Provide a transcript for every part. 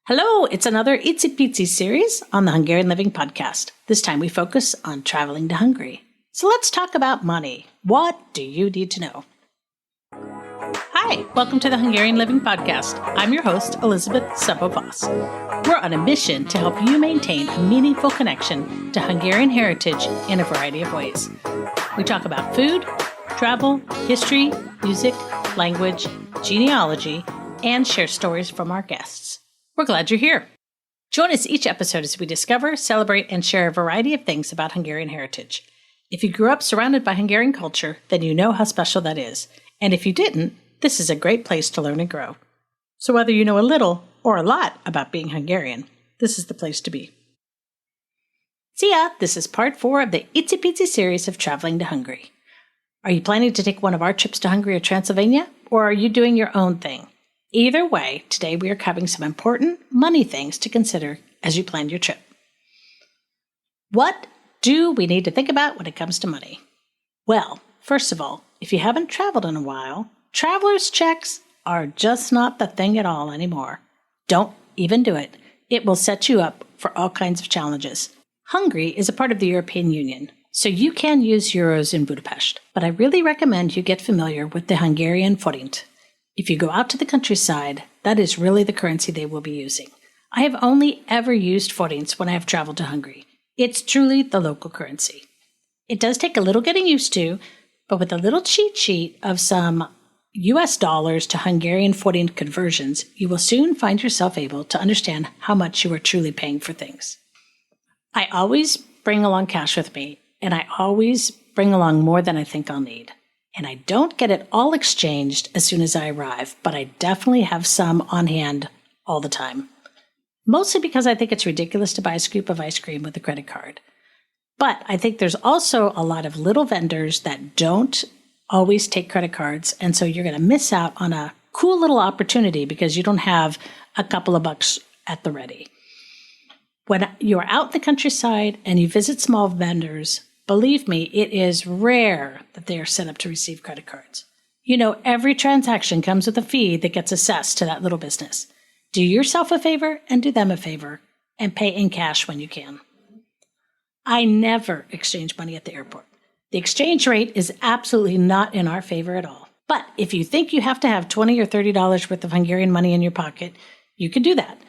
Hello, it's another icipici series on the Hungarian Living Podcast. This time we focus on traveling to Hungary. So let's talk about money. What do you need to know? Hi, welcome to the Hungarian Living Podcast. I'm your host, Elizabeth Sebo-Voss. We're on a mission to help you maintain a meaningful connection to Hungarian heritage in a variety of ways. We talk about food, travel, history, music, language, genealogy, and share stories from our guests. We're glad you're here. Join us each episode as we discover, celebrate, and share a variety of things about Hungarian heritage. If you grew up surrounded by Hungarian culture, then you know how special that is. And if you didn't, this is a great place to learn and grow. So whether you know a little or a lot about being Hungarian, this is the place to be. Szia! This is part 4 of the icipici series of traveling to Hungary. Are you planning to take one of our trips to Hungary or Transylvania, or are you doing your own thing? Either way, today we are covering some important money things to consider as you plan your trip. What do we need to think about when it comes to money? Well, first of all, if you haven't traveled in a while, traveler's checks are just not the thing at all anymore. Don't even do it. It will set you up for all kinds of challenges. Hungary is a part of the European Union, so you can use euros in Budapest, but I really recommend you get familiar with the Hungarian Forint. If you go out to the countryside, that is really the currency they will be using. I have only ever used forints when I have traveled to Hungary. It's truly the local currency. It does take a little getting used to, but with a little cheat sheet of some US dollars to Hungarian forint conversions, you will soon find yourself able to understand how much you are truly paying for things. I always bring along cash with me, and I always bring along more than I think I'll need. And I don't get it all exchanged as soon as I arrive, but I definitely have some on hand all the time. Mostly because I think it's ridiculous to buy a scoop of ice cream with a credit card. But I think there's also a lot of little vendors that don't always take credit cards, and so you're going to miss out on a cool little opportunity because you don't have a couple of bucks at the ready. When you're out in the countryside and you visit small vendors, believe me, it is rare that they are set up to receive credit cards. You know, every transaction comes with a fee that gets assessed to that little business. Do yourself a favor and do them a favor, and pay in cash when you can. I never exchange money at the airport. The exchange rate is absolutely not in our favor at all. But if you think you have to have $20 or $30 worth of Hungarian money in your pocket, you can do that.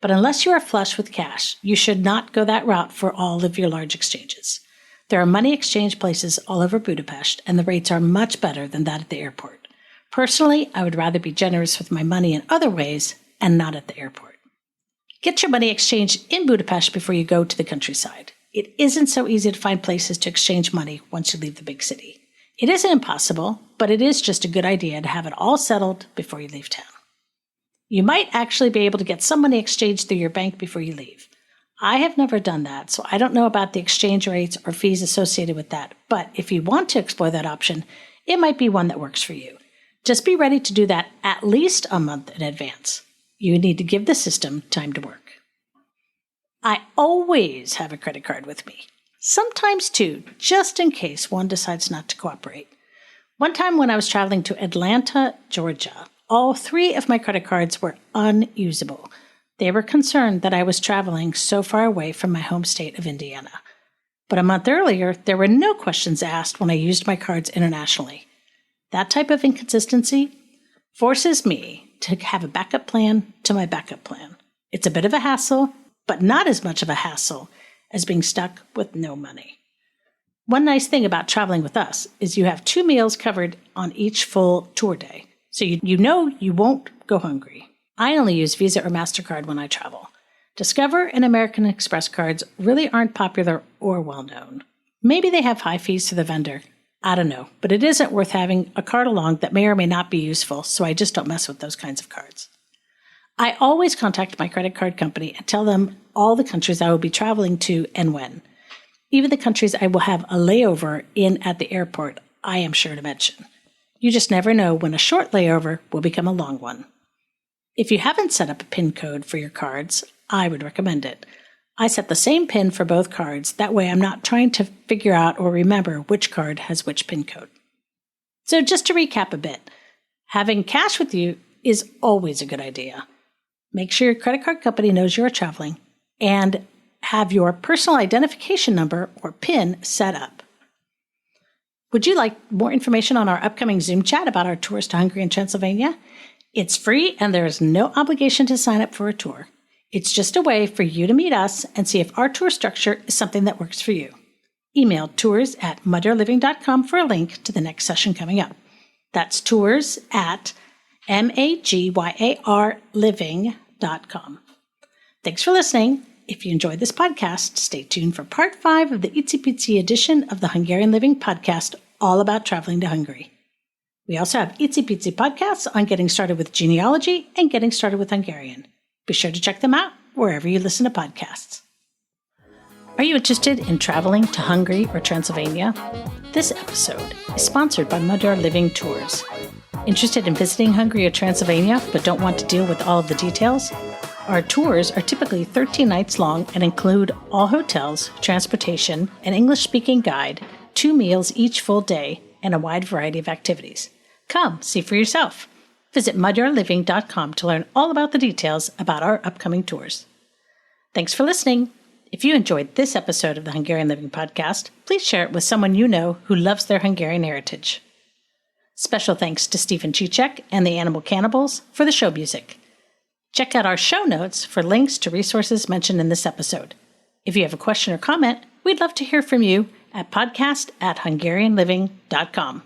But unless you are flush with cash, you should not go that route for all of your large exchanges. There are money exchange places all over Budapest, and the rates are much better than that at the airport. Personally, I would rather be generous with my money in other ways and not at the airport. Get your money exchanged in Budapest before you go to the countryside. It isn't so easy to find places to exchange money once you leave the big city. It isn't impossible, but it is just a good idea to have it all settled before you leave town. You might actually be able to get some money exchanged through your bank before you leave. I have never done that, so I don't know about the exchange rates or fees associated with that. But if you want to explore that option, it might be one that works for you. Just be ready to do that at least a month in advance. You need to give the system time to work. I always have a credit card with me. Sometimes two, just in case one decides not to cooperate. One time when I was traveling to Atlanta, Georgia, all 3 of my credit cards were unusable. They were concerned that I was traveling so far away from my home state of Indiana. But a month earlier, there were no questions asked when I used my cards internationally. That type of inconsistency forces me to have a backup plan to my backup plan. It's a bit of a hassle, but not as much of a hassle as being stuck with no money. One nice thing about traveling with us is you have 2 meals covered on each full tour day, so you know you won't go hungry. I only use Visa or MasterCard when I travel. Discover and American Express cards really aren't popular or well-known. Maybe they have high fees to the vendor. I don't know, but it isn't worth having a card along that may or may not be useful, so I just don't mess with those kinds of cards. I always contact my credit card company and tell them all the countries I will be traveling to and when. Even the countries I will have a layover in at the airport, I am sure to mention. You just never know when a short layover will become a long one. If you haven't set up a PIN code for your cards, I would recommend it. I set the same PIN for both cards. That way I'm not trying to figure out or remember which card has which PIN code. So just to recap a bit, having cash with you is always a good idea. Make sure your credit card company knows you are traveling, and have your personal identification number or PIN set up. Would you like more information on our upcoming Zoom chat about our tours to Hungary and Transylvania? It's free and there is no obligation to sign up for a tour. It's just a way for you to meet us and see if our tour structure is something that works for you. Email tours@magyarliving.com for a link to the next session coming up. That's tours@magyarliving.com. Thanks for listening. If you enjoyed this podcast, stay tuned for part 5 of the icipici edition of the Hungarian Living podcast, all about traveling to Hungary. We also have icipici podcasts on getting started with genealogy and getting started with Hungarian. Be sure to check them out wherever you listen to podcasts. Are you interested in traveling to Hungary or Transylvania? This episode is sponsored by Magyar Living Tours. Interested in visiting Hungary or Transylvania but don't want to deal with all of the details? Our tours are typically 13 nights long and include all hotels, transportation, an English-speaking guide, 2 meals each full day, and a wide variety of activities. Come, see for yourself. Visit magyarliving.com to learn all about the details about our upcoming tours. Thanks for listening. If you enjoyed this episode of the Hungarian Living Podcast, please share it with someone you know who loves their Hungarian heritage. Special thanks to Stephen Cicek and the Animal Cannibals for the show music. Check out our show notes for links to resources mentioned in this episode. If you have a question or comment, we'd love to hear from you at podcast@hungarianliving.com.